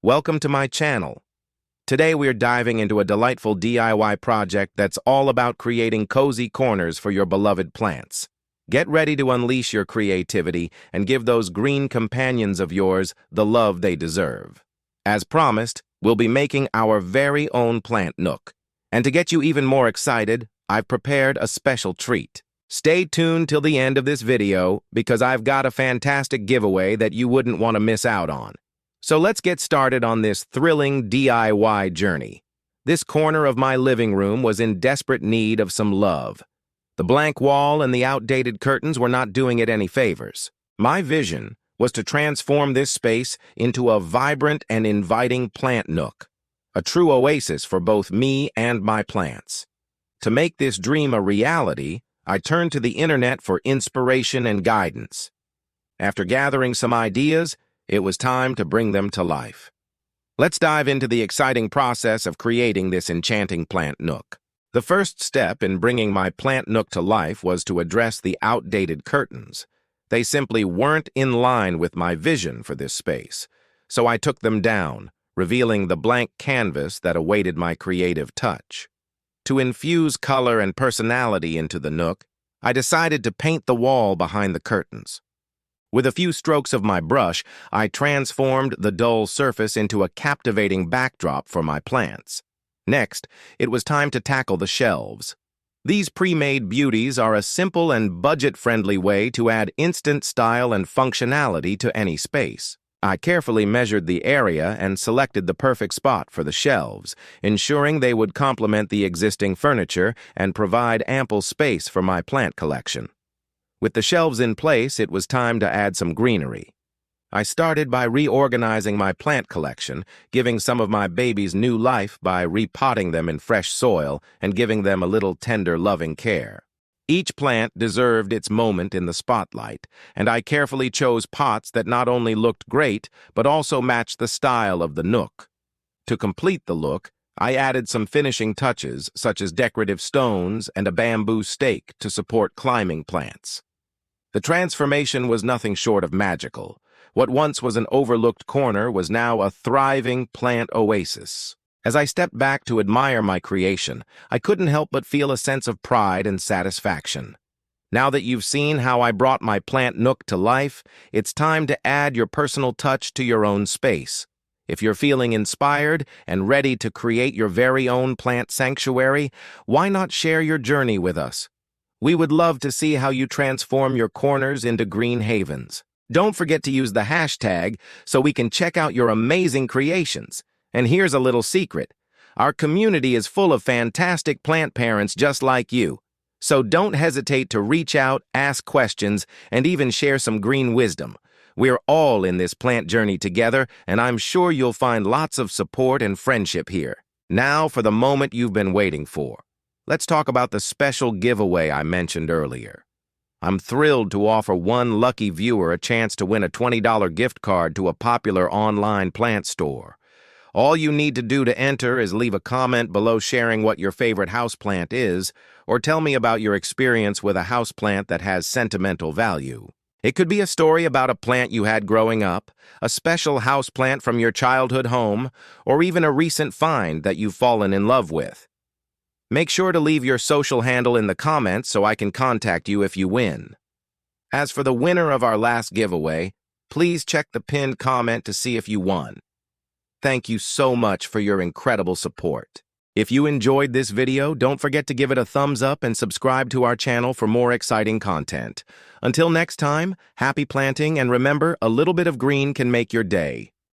welcome to my channel. Today we're diving into a delightful DIY project that's all about creating cozy corners for your beloved plants. Get ready to unleash your creativity and give those green companions of yours the love they deserve. As promised, we'll be making our very own plant nook. And to get you even more excited, I've prepared a special treat. Stay tuned till the end of this video because I've got a fantastic giveaway that you wouldn't want to miss out on. So let's get started on this thrilling DIY journey. This corner of my living room was in desperate need of some love. The blank wall and the outdated curtains were not doing it any favors. My vision was to transform this space into a vibrant and inviting plant nook, a true oasis for both me and my plants. To make this dream a reality, I turned to the internet for inspiration and guidance. After gathering some ideas, it was time to bring them to life. Let's dive into the exciting process of creating this enchanting plant nook. The first step in bringing my plant nook to life was to address the outdated curtains. They simply weren't in line with my vision for this space, so I took them down, revealing the blank canvas that awaited my creative touch. To infuse color and personality into the nook, I decided to paint the wall behind the curtains. With a few strokes of my brush, I transformed the dull surface into a captivating backdrop for my plants. Next, it was time to tackle the shelves. These pre-made beauties are a simple and budget-friendly way to add instant style and functionality to any space. I carefully measured the area and selected the perfect spot for the shelves, ensuring they would complement the existing furniture and provide ample space for my plant collection. With the shelves in place, it was time to add some greenery. I started by reorganizing my plant collection, giving some of my babies new life by repotting them in fresh soil and giving them a little tender, loving care. Each plant deserved its moment in the spotlight, and I carefully chose pots that not only looked great, but also matched the style of the nook. To complete the look, I added some finishing touches, such as decorative stones and a bamboo stake to support climbing plants. The transformation was nothing short of magical. What once was an overlooked corner was now a thriving plant oasis. As I stepped back to admire my creation, I couldn't help but feel a sense of pride and satisfaction. Now that you've seen how I brought my plant nook to life, it's time to add your personal touch to your own space. If you're feeling inspired and ready to create your very own plant sanctuary, why not share your journey with us? We would love to see how you transform your corners into green havens. Don't forget to use the hashtag so we can check out your amazing creations. And here's a little secret. Our community is full of fantastic plant parents just like you. So don't hesitate to reach out, ask questions, and even share some green wisdom. We're all in this plant journey together, and I'm sure you'll find lots of support and friendship here. Now for the moment you've been waiting for. Let's talk about the special giveaway I mentioned earlier. I'm thrilled to offer one lucky viewer a chance to win a $20 gift card to a popular online plant store. All you need to do to enter is leave a comment below sharing what your favorite houseplant is, or tell me about your experience with a houseplant that has sentimental value. It could be a story about a plant you had growing up, a special houseplant from your childhood home, or even a recent find that you've fallen in love with. Make sure to leave your social handle in the comments so I can contact you if you win. As for the winner of our last giveaway, please check the pinned comment to see if you won. Thank you so much for your incredible support. If you enjoyed this video, don't forget to give it a thumbs up and subscribe to our channel for more exciting content. Until next time, happy planting, and remember, a little bit of green can make your day.